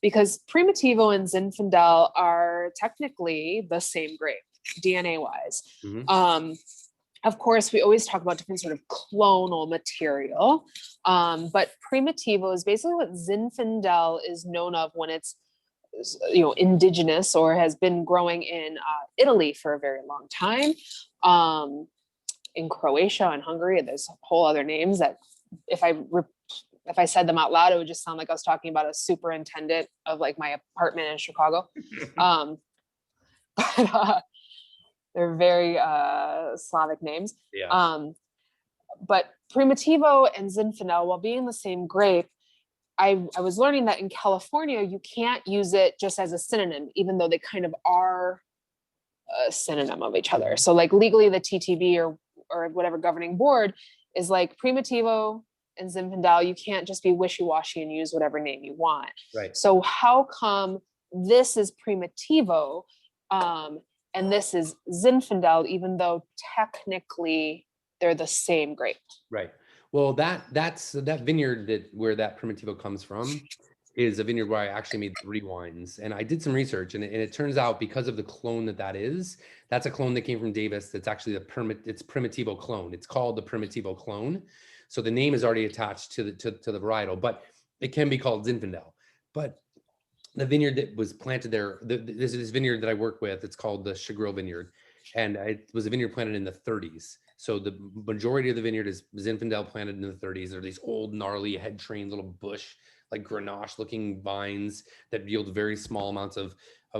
because Primitivo and Zinfandel are technically the same grape, DNA wise. Of course, we always talk about different sort of clonal material, but Primitivo is basically what Zinfandel is known of when it's, you know, indigenous or has been growing in Italy for a very long time, in Croatia and Hungary. And there's whole other names that if I said them out loud, it would just sound like I was talking about a superintendent of like my apartment in Chicago. But they're very Slavic names. Yeah. But Primitivo and Zinfandel, while being the same grape, I was learning that in California, you can't use it just as a synonym, even though they kind of are a synonym of each other. So like legally the TTB or whatever governing board is like Primitivo and Zinfandel, you can't just be wishy-washy and use whatever name you want. Right. So how come this is Primitivo and this is Zinfandel, even though technically they're the same grape? Right. Well, that vineyard where that Primitivo comes from is a vineyard where I actually made 3 wines, and I did some research, and it turns out because of the clone that's a clone that came from Davis. That's actually it's Primitivo clone. It's called the Primitivo clone. So the name is already attached to the varietal, but it can be called Zinfandel. But the vineyard that was planted there, this vineyard that I work with, it's called the Chagrill Vineyard, and it was a vineyard planted in the 30s. So the majority of the vineyard is Zinfandel planted in the 30s. They're these old, gnarly, head-trained little bush, like Grenache-looking vines that yield very small amounts of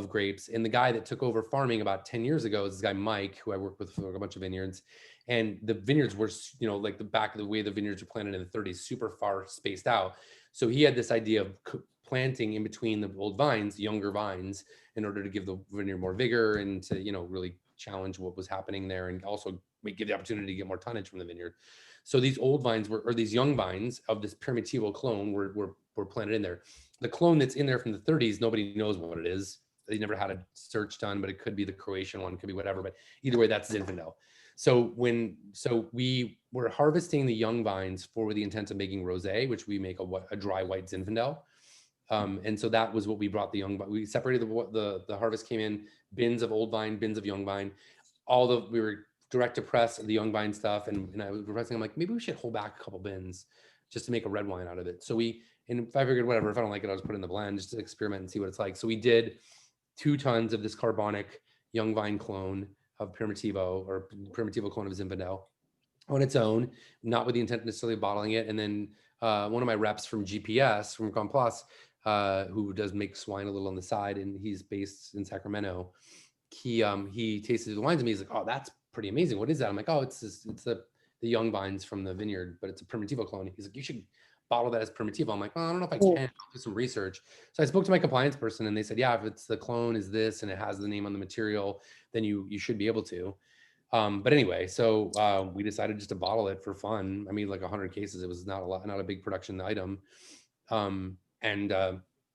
grapes. And the guy that took over farming about 10 years ago is this guy, Mike, who I worked with for a bunch of vineyards. And the vineyards were, you know, like the way the vineyards were planted in the 30s, super far spaced out. So he had this idea of planting in between the old vines, younger vines, in order to give the vineyard more vigor and to, you know, really challenge what was happening there, and also give the opportunity to get more tonnage from the vineyard. So these old vines or these young vines of this Primitivo clone were planted in there. The clone that's in there from the 30s, nobody knows what it is. They never had a search done, but it could be the Croatian one, could be whatever. But either way, that's Zinfandel. So we were harvesting the young vines for the intent of making rosé, which we make a dry white Zinfandel. And so that was what we brought the young vine. We separated the harvest came in bins of old vine, bins of young vine. We were direct to press the young vine stuff, and I was pressing. I'm like, maybe we should hold back a couple bins just to make a red wine out of it. So and if I figured whatever, if I don't like it, I'll just put it in the blend just to experiment and see what it's like. So we did 2 tons of this Carbonic young vine clone of Primitivo, or Primitivo clone of Zinfandel on its own, not with the intent necessarily of bottling it. And then one of my reps from GPS, from Grand Place, who does make wine a little on the side, and he's based in Sacramento. He tasted the wines and me. He's like, "Oh, that's pretty amazing. What is that?" I'm like, "Oh, it's the young vines from the vineyard, but it's a Primitivo clone." He's like, "You should bottle that as Primitivo." I'm like, "Oh, I don't know if I can." I'll do some research. So I spoke to my compliance person, and they said, "Yeah, if it's the clone is this and it has the name on the material, then you should be able to." But anyway, so we decided just to bottle it for fun. I mean, like 100 cases. It was not a big production item.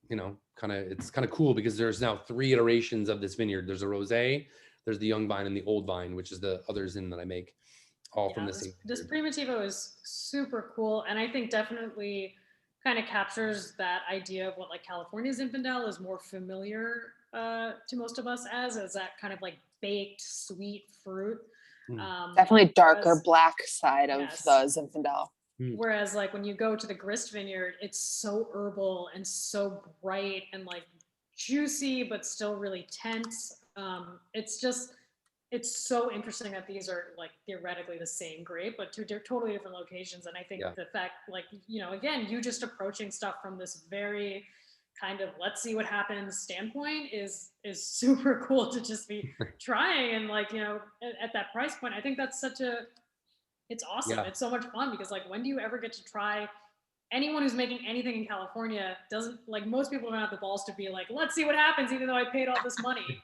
You know, it's kind of cool because there's now 3 iterations of this vineyard. There's a rosé, there's the young vine, and the old vine, which is the other Zin that I make, all from the same. This Primitivo is super cool, and I think definitely kind of captures that idea of what like California Zinfandel is more familiar to most of us as that kind of like baked sweet fruit. Definitely darker black side of the Zinfandel. Whereas like when you go to the Grist vineyard, it's so herbal and so bright and like juicy, but still really tense. It's so interesting that these are like theoretically the same grape, but 2 totally different locations. And I think the fact, like, you know, again, you just approaching stuff from this very kind of let's see what happens standpoint is super cool to just be trying. And like, you know, at that price point, I think that's it's awesome. It's so much fun because like, when do you ever get to try? Anyone who's making anything in California doesn't, like, most people don't have the balls to be like, let's see what happens, even though I paid all this money.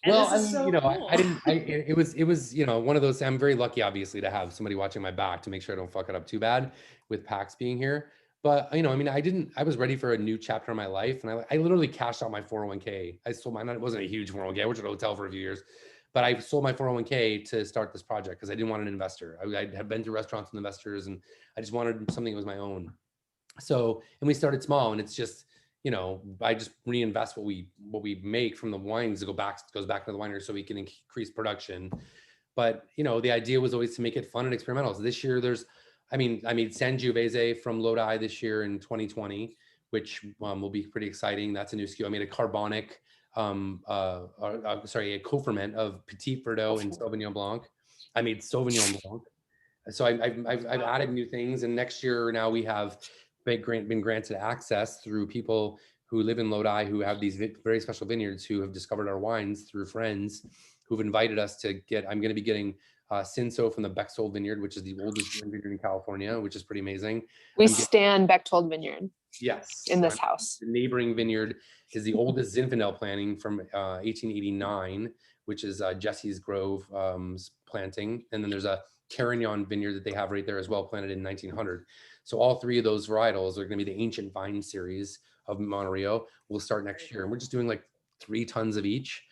And well, this is so cool. It was, you know, one of those, I'm very lucky, obviously, to have somebody watching my back to make sure I don't fuck it up too bad with PAX being here. But, you know, I mean, I was ready for a new chapter in my life, and I literally cashed out my 401k. I sold mine. It wasn't a huge 401k. I worked at a hotel for a few years. But I sold my 401k to start this project because I didn't want an investor. I had been through restaurants and investors, and I just wanted something that was my own. So, and we started small, and it's just, I just reinvest what we make from the wines goes back to the winery so we can increase production. But the idea was always to make it fun and experimental. So this year I made Sangiovese from Lodi this year in 2020, which will be pretty exciting. That's a new SKU. I made a Carbonic, a co-ferment of Petit Verdot and Sauvignon Blanc. I made Sauvignon Blanc. So I've added new things, and next year now we have been granted access through people who live in Lodi who have these very special vineyards who have discovered our wines through friends who've invited us to get. I'm going to be getting Cinsault from the Bechtold Vineyard, which is the oldest vineyard in California, which is pretty amazing. We stand Bechtold Vineyard. Yes, in this house. The neighboring vineyard is the oldest Zinfandel planting from 1889, which is Jesse's Grove planting, and then there's a Carignan vineyard that they have right there as well, planted in 1900. So all three of those varietals are going to be the Ancient Vine series of Monte Rio. We'll start next year, and we're just doing like 3 tons of each.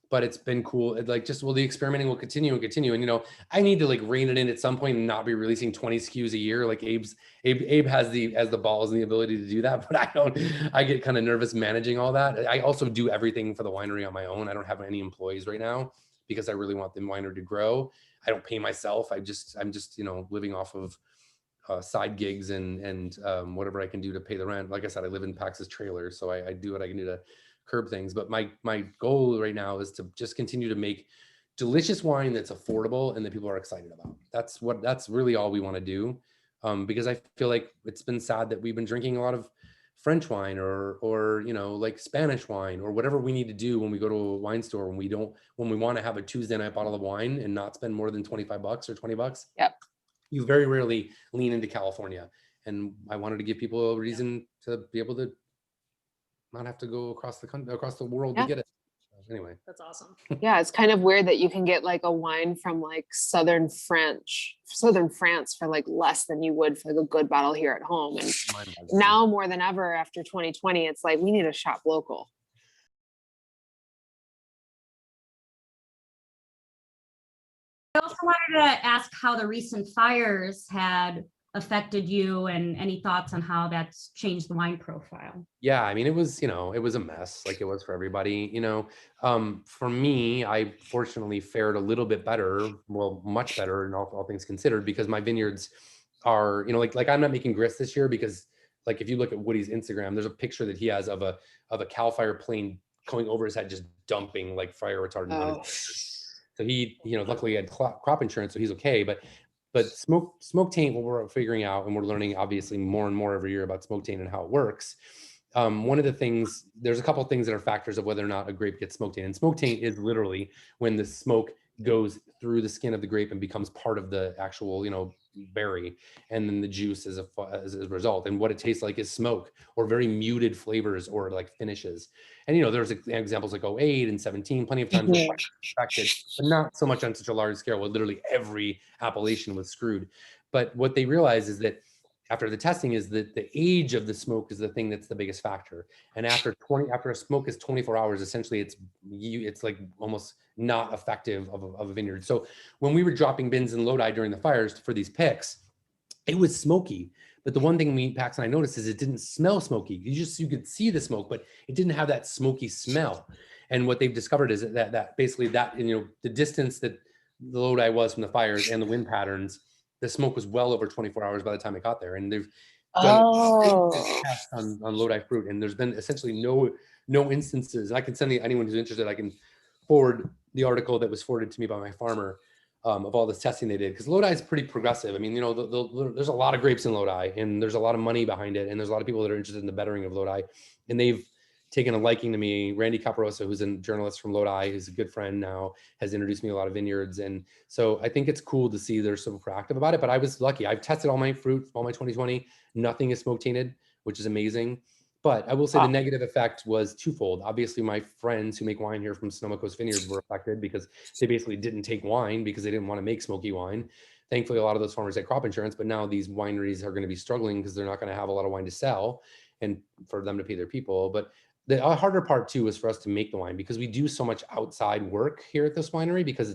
But it's been cool. The experimenting will continue and continue. And I need to rein it in at some point and not be releasing 20 SKUs a year. Like Abe has the balls and the ability to do that, but I don't. I get kind of nervous managing all that. I also do everything for the winery on my own. I don't have any employees right now because I really want the winery to grow. I don't pay myself. I'm just living off of side gigs and whatever I can do to pay the rent. Like I said, I live in Pax's trailer, so I do what I can do to curb things. But my goal right now is to just continue to make delicious wine that's affordable and that people are excited about. That's really all we want to do. Because I feel like it's been sad that we've been drinking a lot of French wine or like Spanish wine or whatever we need to do when we go to a wine store when we want to have a Tuesday night bottle of wine and not spend more than $25 or $20. Yep. You very rarely lean into California. And I wanted to give people a reason to be able to not have to go across the world to get it. Anyway, that's awesome. Yeah, it's kind of weird that you can get like a wine from like southern France for like less than you would for like a good bottle here at home. And now more than ever after 2020, it's like we need to shop local. I also wanted to ask how the recent fires had affected you and any thoughts on how that's changed the wine profile. Yeah, I mean, it was a mess, like it was for everybody. For me, I fortunately fared a little bit better, well, much better in all things considered, because my vineyards are, like I'm not making Grist this year because, like, if you look at Woody's Instagram, there's a picture that he has of a Cal Fire plane going over his head, just dumping like fire retardant on his vineyard. So he, luckily he had crop insurance, so he's okay. But smoke taint, what we're figuring out, and we're learning obviously more and more every year about smoke taint and how it works. One of the things, there's a couple of things that are factors of whether or not a grape gets smoke taint. And smoke taint is literally when the smoke goes through the skin of the grape and becomes part of the actual, berry, and then the juice as a result. And what it tastes like is smoke or very muted flavors or like finishes. And there's examples like 08 and 17, plenty of times were affected, but not so much on such a large scale where literally every appellation was screwed. But what they realize is that after the testing is that the age of the smoke is the thing that's the biggest factor. And after a smoke is 24 hours, essentially it's like almost not effective of a vineyard. So when we were dropping bins in Lodi during the fires for these picks, it was smoky. But the one thing Pax and I noticed is it didn't smell smoky. You could see the smoke, but it didn't have that smoky smell. And what they've discovered is that basically the distance that the Lodi was from the fires and the wind patterns, the smoke was well over 24 hours by the time it got there. And they've done tests on Lodi fruit, and there's been essentially no instances. I can send anyone who's interested, I can forward the article that was forwarded to me by my farmer of all this testing they did, because Lodi is pretty progressive. I mean, there's a lot of grapes in Lodi, and there's a lot of money behind it, and there's a lot of people that are interested in the bettering of Lodi, and they've taken a liking to me. Randy Caparosa, who's a journalist from Lodi, who's a good friend now, has introduced me to a lot of vineyards. And so I think it's cool to see they're so proactive about it. But I was lucky. I've tested all my fruit, all my 2020. Nothing is smoke tainted, which is amazing. But I will say the negative effect was twofold. Obviously, my friends who make wine here from Sonoma Coast Vineyards were affected because they basically didn't take wine because they didn't want to make smoky wine. Thankfully, a lot of those farmers had crop insurance, but now these wineries are going to be struggling because they're not going to have a lot of wine to sell and for them to pay their people. But the harder part too is for us to make the wine, because we do so much outside work here at this winery, because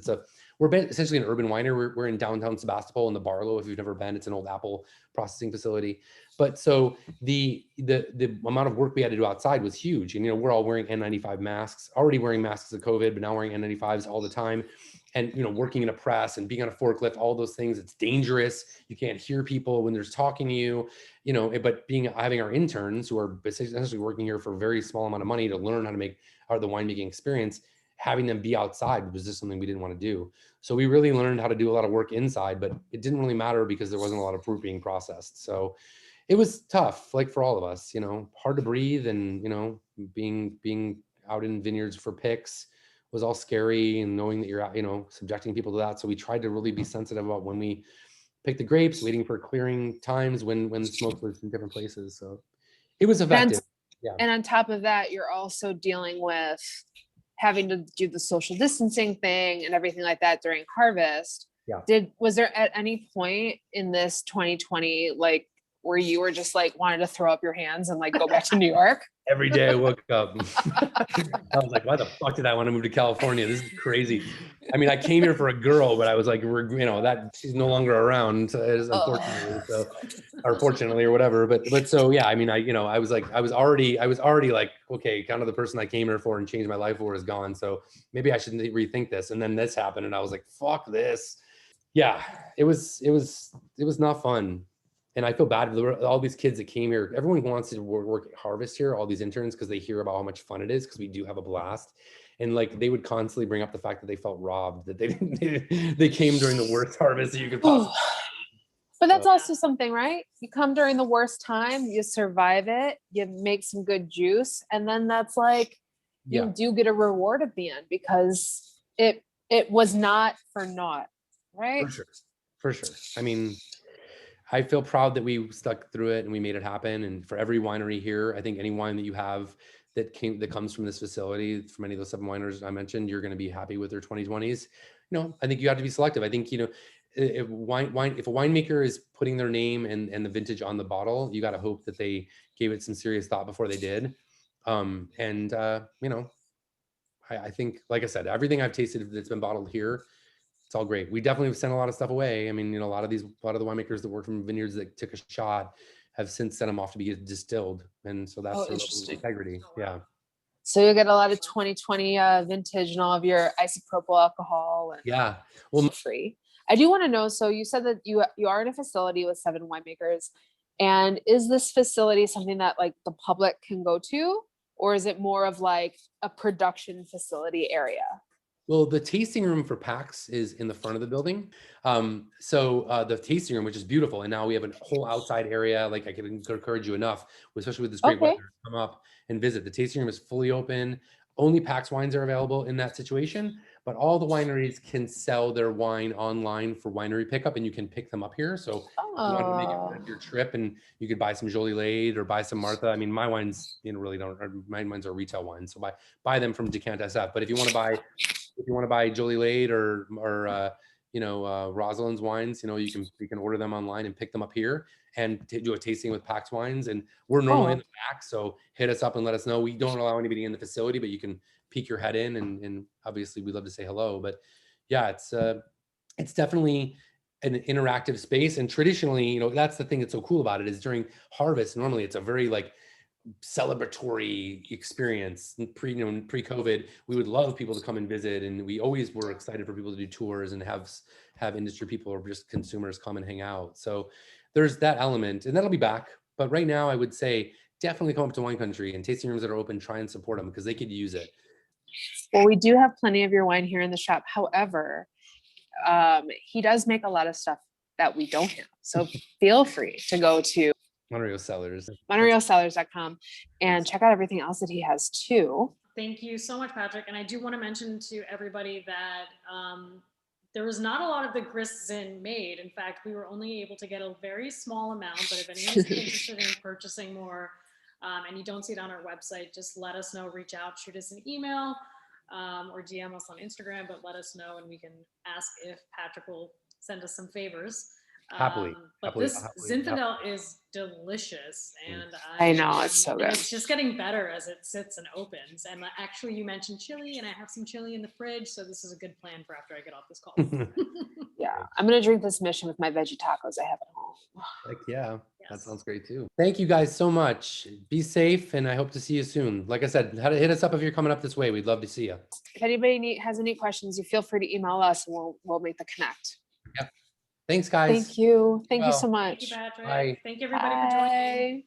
we're essentially an urban winery. We're in downtown Sebastopol in the Barlow. If you've never been, it's an old apple processing facility. But so the amount of work we had to do outside was huge. And, we're all wearing N95 masks, already wearing masks of COVID, but now wearing N95s all the time. And, working in a press and being on a forklift, all those things, it's dangerous. You can't hear people when there's talking to you, but having our interns who are essentially working here for a very small amount of money to learn how to make the winemaking experience, having them be outside was just something we didn't want to do. So we really learned how to do a lot of work inside, but it didn't really matter because there wasn't a lot of fruit being processed. So it was tough, like for all of us, hard to breathe, and, being out in vineyards for picks was all scary, and knowing that you're out, subjecting people to that. So we tried to really be sensitive about when we pick the grapes, waiting for clearing times when the smoke was in different places. So it was effective. And on top of that, you're also dealing with having to do the social distancing thing and everything like that during harvest. Yeah. Was there at any point in this 2020, like, where you were just like wanted to throw up your hands and like go back to New York? Every day I woke up, I was like, why the fuck did I want to move to California? This is crazy. I mean, I came here for a girl, but I was like, that she's no longer around, unfortunately. So, or fortunately, or whatever. But so, yeah, I mean, I was already like, okay, kind of the person I came here for and changed my life for is gone. So maybe I should rethink this. And then this happened, and I was like, fuck this. Yeah, it was not fun. And I feel bad for all these kids that came here. Everyone wants to work at harvest here, all these interns, because they hear about how much fun it is, because we do have a blast. And like, they would constantly bring up the fact that they felt robbed, that they came during the worst harvest that you could possibly. But that's also something, right? You come during the worst time, you survive it, you make some good juice, and then that's like, you do get a reward at the end, because it was not for naught, right? For sure. I mean, I feel proud that we stuck through it and we made it happen. And for every winery here, I think any wine that you have that comes from this facility, from any of those 7 wineries I mentioned, you're going to be happy with their 2020s. I think you have to be selective. I think, if a winemaker is putting their name and the vintage on the bottle, you got to hope that they gave it some serious thought before they did. I think, like I said, everything I've tasted that's been bottled here, it's all great. We definitely have sent a lot of stuff away. I mean, a lot of the winemakers that work from vineyards that took a shot have since sent them off to be distilled. And so that's the integrity. Yeah. So you get a lot of 2020 vintage and all of your isopropyl alcohol. And well, free. I do want to know, so you said that you are in a facility with 7 winemakers, and is this facility something that like the public can go to, or is it more of like a production facility area? Well, the tasting room for PAX is in the front of the building. The tasting room, which is beautiful, and now we have a whole outside area. Like, I can encourage you enough, especially with this great weather, come up and visit. The tasting room is fully open. Only PAX wines are available in that situation, but all the wineries can sell their wine online for winery pickup, and you can pick them up here. So if you want to make it part of your trip, and you could buy some Jolie Lade or buy some Martha. I mean, my wines, really don't. My wines are retail wines, so buy them from DECANTsf. But if you want to buy Jolie Lade or Rosalind's wines, you can order them online and pick them up here and do a tasting with PAX wines. And we're normally in the back, so hit us up and let us know. We don't allow anybody in the facility, but you can peek your head in, and obviously we'd love to say hello. But yeah, it's definitely an interactive space. And traditionally, that's the thing that's so cool about it, is during harvest, normally it's a very like celebratory experience. Pre-COVID, we would love people to come and visit, and we always were excited for people to do tours and have industry people or just consumers come and hang out. So there's that element, and that'll be back. But right now, I would say definitely come up to Wine Country, and tasting rooms that are open, try and support them, because they could use it. Well, we do have plenty of your wine here in the shop. However, he does make a lot of stuff that we don't have. So feel free to go to Monte Rio Cellars, monteriocellars.com, and check out everything else that he has too. Thank you so much, Patrick. And I do want to mention to everybody that there was not a lot of the Grist Zin made. In fact, we were only able to get a very small amount, but if anyone's interested in purchasing more and you don't see it on our website, just let us know, reach out, shoot us an email or DM us on Instagram, but let us know and we can ask if Patrick will send us some favors. Happily, But happily, this happily, Zinfandel is delicious, and I know, it's so and good. it's just getting better as it sits and opens. And actually, you mentioned chili, and I have some chili in the fridge, so this is a good plan for after I get off this call. Yeah, I'm gonna drink this Mission with my veggie tacos I have at home. Heck yeah, that Yes. sounds great too. Thank you guys so much. Be safe, and I hope to see you soon. Like I said, hit us up if you're coming up this way. We'd love to see you. If anybody has any questions, you feel free to email us and we'll make the connect. Thanks, guys. Thank you. Thank you well. so Thank you, much. Patrick. Bye. Thank you, everybody, for joining. Bye.